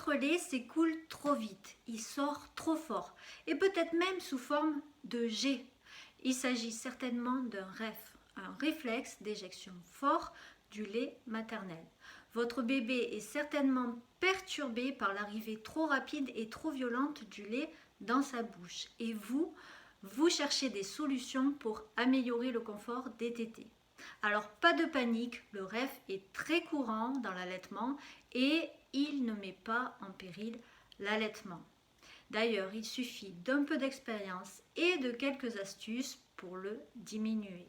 Votre lait s'écoule trop vite, il sort trop fort et peut-être même sous forme de jet. Il s'agit certainement d'un REF, un réflexe d'éjection fort du lait maternel. Votre bébé est certainement perturbé par l'arrivée trop rapide et trop violente du lait dans sa bouche et vous cherchez des solutions pour améliorer le confort des tétés. Alors pas de panique, le REF est très courant dans l'allaitement et il ne met pas en péril l'allaitement. D'ailleurs, il suffit d'un peu d'expérience et de quelques astuces pour le diminuer.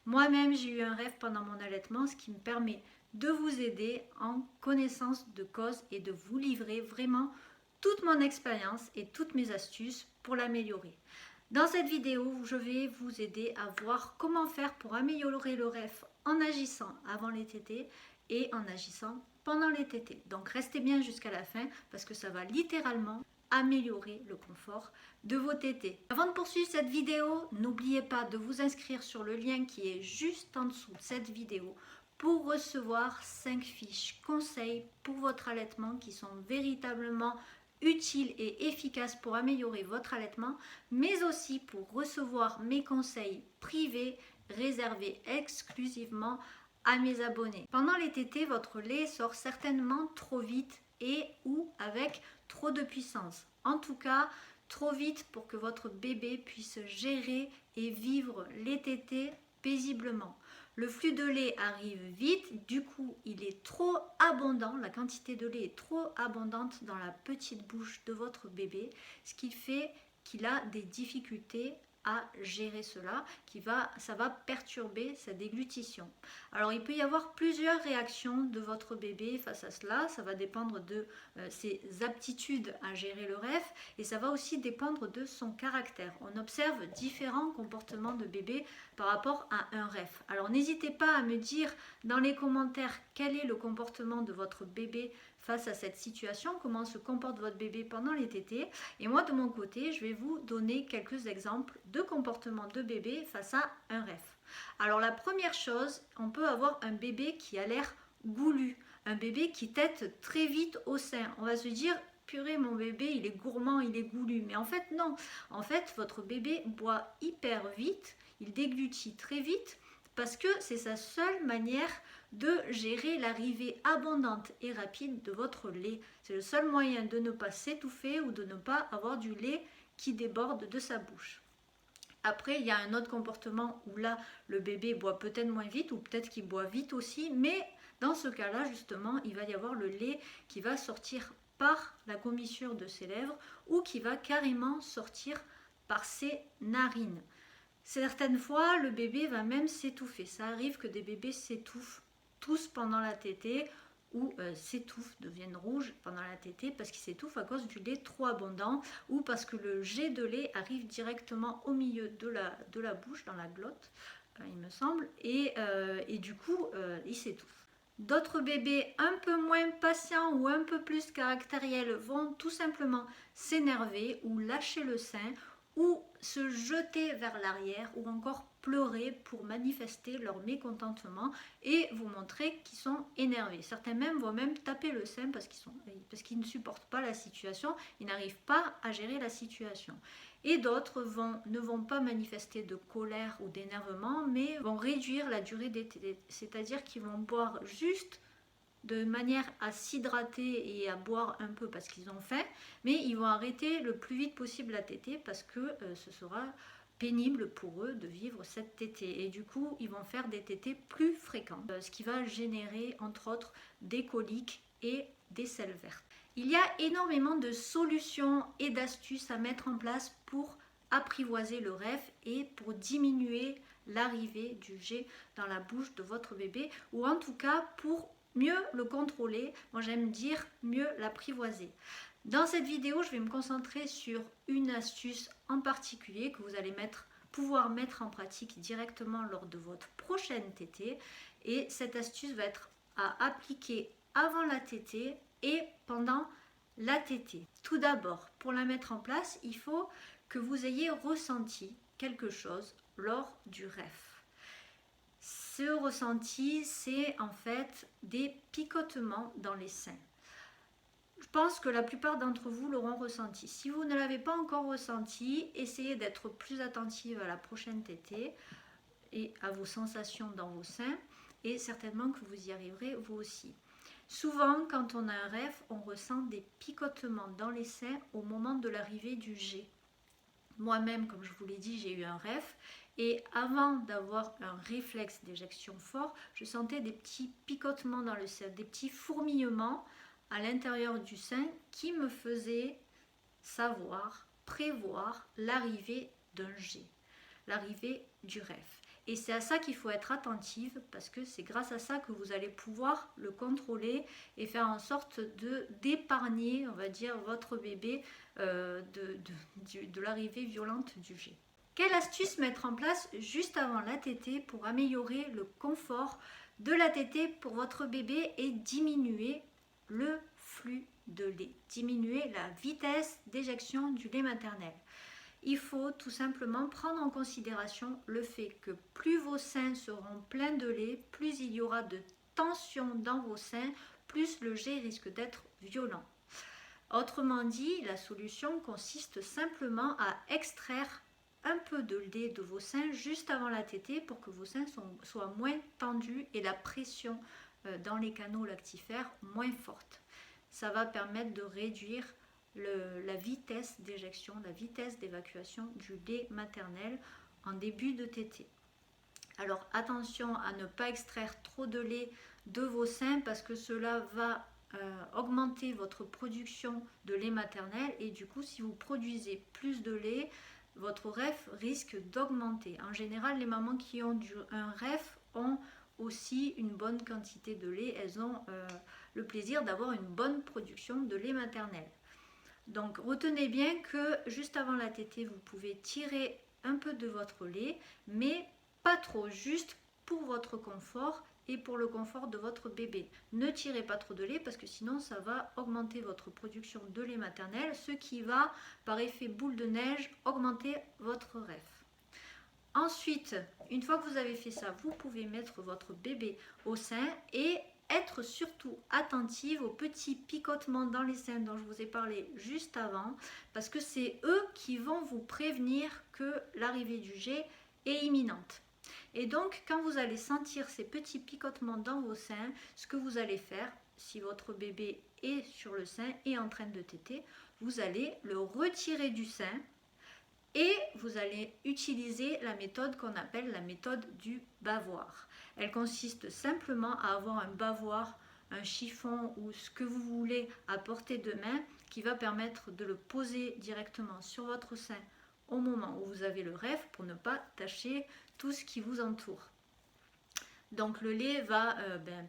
Moi-même, j'ai eu un REF pendant mon allaitement, ce qui me permet de vous aider en connaissance de cause et de vous livrer vraiment toute mon expérience et toutes mes astuces pour l'améliorer. Dans cette vidéo, je vais vous aider à voir comment faire pour améliorer le REF en agissant avant les tétés et en agissant pendant les tétés. Donc restez bien jusqu'à la fin parce que ça va littéralement améliorer le confort de vos tétés. Avant de poursuivre cette vidéo, n'oubliez pas de vous inscrire sur le lien qui est juste en dessous de cette vidéo pour recevoir 5 fiches conseils pour votre allaitement qui sont véritablement utiles et efficaces pour améliorer votre allaitement, mais aussi pour recevoir mes conseils privés réservés exclusivement à mes abonnés. Pendant les tétés, votre lait sort certainement trop vite et ou avec trop de puissance. En tout cas, trop vite pour que votre bébé puisse gérer et vivre les tétés paisiblement. Le flux de lait arrive vite, du coup il est trop abondant, la quantité de lait est trop abondante dans la petite bouche de votre bébé, ce qui fait qu'il a des difficultés à gérer cela, ça va perturber sa déglutition. Alors il peut y avoir plusieurs réactions de votre bébé face à cela, ça va dépendre de ses aptitudes à gérer le REF et ça va aussi dépendre de son caractère. On observe différents comportements de bébé par rapport à un REF. Alors n'hésitez pas à me dire dans les commentaires quel est le comportement de votre bébé face à cette situation, comment se comporte votre bébé pendant les tétés. Et moi de mon côté, je vais vous donner quelques exemples de comportements de bébé face à un REF. Alors la première chose, on peut avoir un bébé qui a l'air goulu, un bébé qui tète très vite au sein. On va se dire, purée, mon bébé il est gourmand, il est goulu. Mais en fait non, en fait votre bébé boit hyper vite, il déglutit très vite parce que c'est sa seule manière de gérer l'arrivée abondante et rapide de votre lait. C'est le seul moyen de ne pas s'étouffer ou de ne pas avoir du lait qui déborde de sa bouche. Après, il y a un autre comportement où là, le bébé boit peut-être moins vite ou peut-être qu'il boit vite aussi, mais dans ce cas-là, justement, il va y avoir le lait qui va sortir par la commissure de ses lèvres ou qui va carrément sortir par ses narines. Certaines fois, le bébé va même s'étouffer. Ça arrive que des bébés s'étouffent tous pendant la tétée ou s'étouffent, deviennent rouges pendant la tétée parce qu'ils s'étouffent à cause du lait trop abondant ou parce que le jet de lait arrive directement au milieu de la bouche, dans la glotte, il me semble, et du coup, ils s'étouffent. D'autres bébés un peu moins patients ou un peu plus caractériels vont tout simplement s'énerver ou lâcher le sein ou se jeter vers l'arrière ou encore pleurer pour manifester leur mécontentement et vous montrer qu'ils sont énervés. Certains même vont même taper le sein parce qu'ils ne supportent pas la situation, ils n'arrivent pas à gérer la situation. Et d'autres ne vont pas manifester de colère ou d'énervement, mais vont réduire la durée des tétés, c'est-à-dire qu'ils vont boire juste de manière à s'hydrater et à boire un peu parce qu'ils ont faim, mais ils vont arrêter le plus vite possible la tétée parce que ce sera pénible pour eux de vivre cette tétée et du coup ils vont faire des tétées plus fréquentes, ce qui va générer entre autres des coliques et des selles vertes. Il y a énormément de solutions et d'astuces à mettre en place pour apprivoiser le REF et pour diminuer l'arrivée du jet dans la bouche de votre bébé ou en tout cas pour mieux le contrôler, moi j'aime dire mieux l'apprivoiser. Dans cette vidéo, je vais me concentrer sur une astuce en particulier que vous allez pouvoir mettre en pratique directement lors de votre prochaine tétée. Et cette astuce va être à appliquer avant la tétée et pendant la tétée. Tout d'abord, pour la mettre en place, il faut que vous ayez ressenti quelque chose lors du REF. Ce ressenti, c'est en fait des picotements dans les seins. Je pense que la plupart d'entre vous l'auront ressenti. Si vous ne l'avez pas encore ressenti, essayez d'être plus attentive à la prochaine tétée et à vos sensations dans vos seins, et certainement que vous y arriverez vous aussi. Souvent, quand on a un rêve, on ressent des picotements dans les seins au moment de l'arrivée du jet. Moi-même, comme je vous l'ai dit, j'ai eu un rêve, et avant d'avoir un réflexe d'éjection fort, je sentais des petits picotements dans le sein, des petits fourmillements à l'intérieur du sein qui me faisaient savoir, prévoir l'arrivée d'un jet, l'arrivée du rêve. Et c'est à ça qu'il faut être attentive, parce que c'est grâce à ça que vous allez pouvoir le contrôler et faire en sorte d'épargner, on va dire, votre bébé de l'arrivée violente du jet. Quelle astuce mettre en place juste avant la tétée pour améliorer le confort de la tétée pour votre bébé et diminuer le flux de lait, diminuer la vitesse d'éjection du lait maternel? Il faut tout simplement prendre en considération le fait que plus vos seins seront pleins de lait, plus il y aura de tension dans vos seins, plus le jet risque d'être violent. Autrement dit, la solution consiste simplement à extraire un peu de lait de vos seins juste avant la tétée pour que vos seins soient moins tendus et la pression dans les canaux lactifères moins forte. Ça va permettre de réduire la vitesse d'éjection, la vitesse d'évacuation du lait maternel en début de tétée. Alors attention à ne pas extraire trop de lait de vos seins parce que cela va augmenter votre production de lait maternel, et du coup si vous produisez plus de lait, votre REF risque d'augmenter. En général, les mamans qui ont un REF ont aussi une bonne quantité de lait, elles ont le plaisir d'avoir une bonne production de lait maternel. Donc retenez bien que juste avant la tétée, vous pouvez tirer un peu de votre lait, mais pas trop, juste pour votre confort et pour le confort de votre bébé. Ne tirez pas trop de lait parce que sinon ça va augmenter votre production de lait maternel, ce qui va par effet boule de neige augmenter votre REF. Ensuite, une fois que vous avez fait ça, vous pouvez mettre votre bébé au sein et être surtout attentive aux petits picotements dans les seins dont je vous ai parlé juste avant, parce que c'est eux qui vont vous prévenir que l'arrivée du jet est imminente. Et donc, quand vous allez sentir ces petits picotements dans vos seins, ce que vous allez faire, si votre bébé est sur le sein et en train de téter, vous allez le retirer du sein et vous allez utiliser la méthode qu'on appelle la méthode du bavoir. Elle consiste simplement à avoir un bavoir, un chiffon ou ce que vous voulez à portée de main qui va permettre de le poser directement sur votre sein au moment où vous avez le REF pour ne pas tacher tout ce qui vous entoure. Donc le lait va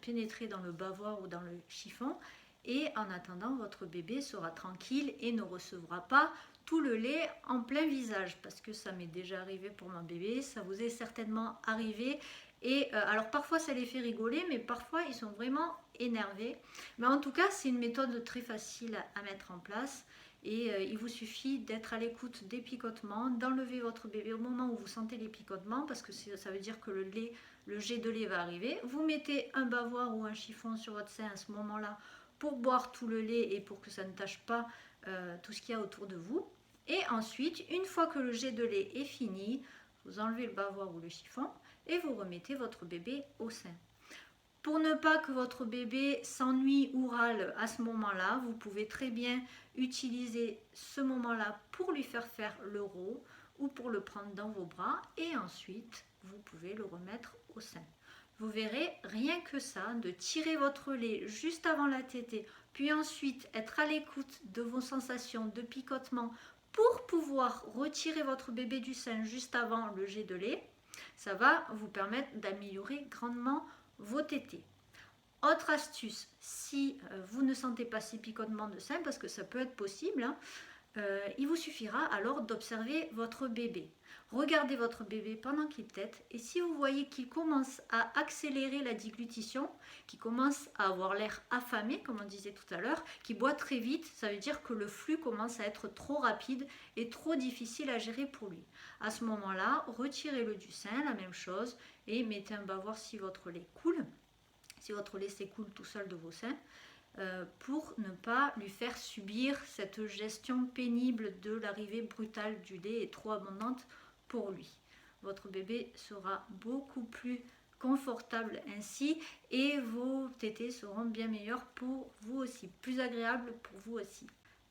pénétrer dans le bavoir ou dans le chiffon, et en attendant, votre bébé sera tranquille et ne recevra pas tout le lait en plein visage, parce que ça m'est déjà arrivé pour mon bébé, ça vous est certainement arrivé. Et alors parfois ça les fait rigoler, mais parfois ils sont vraiment énervés. Mais en tout cas, c'est une méthode très facile à mettre en place. Et il vous suffit d'être à l'écoute des picotements, d'enlever votre bébé au moment où vous sentez les picotements, parce que ça veut dire que le jet de lait va arriver. Vous mettez un bavoir ou un chiffon sur votre sein à ce moment-là pour boire tout le lait et pour que ça ne tâche pas tout ce qu'il y a autour de vous. Et ensuite, une fois que le jet de lait est fini, vous enlevez le bavoir ou le chiffon et vous remettez votre bébé au sein. Pour ne pas que votre bébé s'ennuie ou râle à ce moment-là, vous pouvez très bien utiliser ce moment-là pour lui faire l'euro ou pour le prendre dans vos bras, et ensuite vous pouvez le remettre au sein. Vous verrez, rien que ça, de tirer votre lait juste avant la tétée, puis ensuite être à l'écoute de vos sensations de picotement pour pouvoir retirer votre bébé du sein juste avant le jet de lait, ça va vous permettre d'améliorer grandement vos tétées. Autre astuce, si vous ne sentez pas ces picotements de sein, parce que ça peut être possible, il vous suffira alors d'observer votre bébé. Regardez votre bébé pendant qu'il tète, et si vous voyez qu'il commence à accélérer la déglutition, qu'il commence à avoir l'air affamé, comme on disait tout à l'heure, qu'il boit très vite, ça veut dire que le flux commence à être trop rapide et trop difficile à gérer pour lui. À ce moment-là, retirez-le du sein, la même chose, et mettez un bavoir si votre lait coule, si votre lait s'écoule tout seul de vos seins. pour ne pas lui faire subir cette gestion pénible de l'arrivée brutale du lait et trop abondante pour lui. Votre bébé sera beaucoup plus confortable ainsi et vos tétés seront bien meilleurs pour vous aussi, plus agréables pour vous aussi.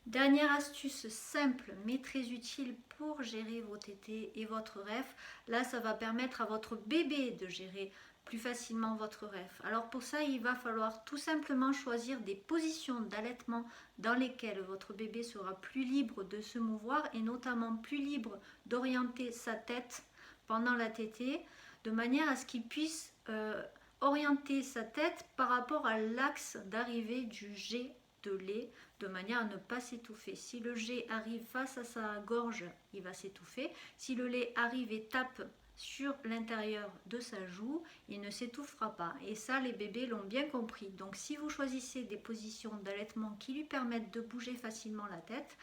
Dernière astuce simple mais très utile pour gérer vos tétés et votre REF. Là, ça va permettre à votre bébé de gérer plus facilement votre REF. Alors pour ça, il va falloir tout simplement choisir des positions d'allaitement dans lesquelles votre bébé sera plus libre de se mouvoir et notamment plus libre d'orienter sa tête pendant la tétée, de manière à ce qu'il puisse orienter sa tête par rapport à l'axe d'arrivée du jet de lait, de manière à ne pas s'étouffer. Si le jet arrive face à sa gorge, il va s'étouffer. Si le lait arrive et tape sur l'intérieur de sa joue, il ne s'étouffera pas. Et ça, les bébés l'ont bien compris. Donc si vous choisissez des positions d'allaitement qui lui permettent de bouger facilement la tête,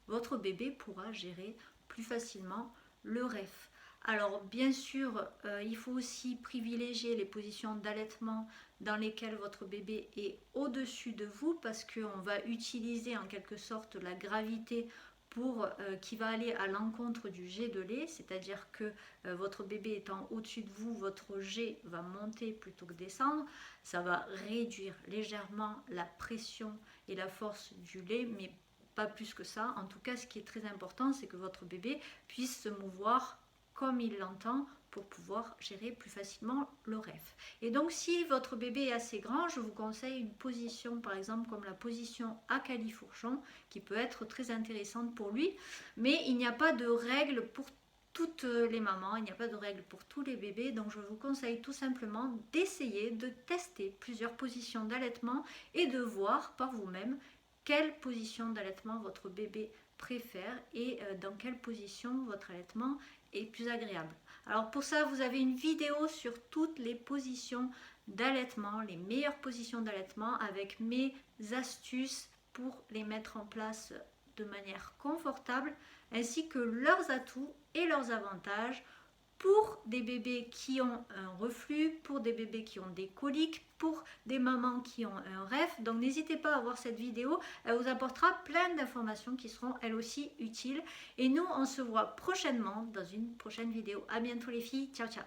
votre bébé pourra gérer plus facilement le REF. Alors bien sûr, il faut aussi privilégier les positions d'allaitement dans lesquelles votre bébé est au-dessus de vous, parce qu'on va utiliser en quelque sorte la gravité qui va aller à l'encontre du jet de lait, c'est-à-dire que votre bébé étant au-dessus de vous, votre jet va monter plutôt que descendre. Ça va réduire légèrement la pression et la force du lait, mais pas plus que ça. En tout cas, ce qui est très important, c'est que votre bébé puisse se mouvoir comme il l'entend pour pouvoir gérer plus facilement le REF. Et donc si votre bébé est assez grand, je vous conseille une position par exemple comme la position à califourchon qui peut être très intéressante pour lui, mais il n'y a pas de règle pour toutes les mamans, il n'y a pas de règle pour tous les bébés, donc je vous conseille tout simplement d'essayer de tester plusieurs positions d'allaitement et de voir par vous-même quelle position d'allaitement votre bébé préfère et dans quelle position votre allaitement est plus agréable. Alors pour ça, vous avez une vidéo sur toutes les positions d'allaitement, les meilleures positions d'allaitement avec mes astuces pour les mettre en place de manière confortable, ainsi que leurs atouts et leurs avantages pour des bébés qui ont un reflux, pour des bébés qui ont des coliques, pour des mamans qui ont un REF. Donc n'hésitez pas à voir cette vidéo, elle vous apportera plein d'informations qui seront elles aussi utiles. Et nous, on se voit prochainement dans une prochaine vidéo. À bientôt les filles, ciao ciao.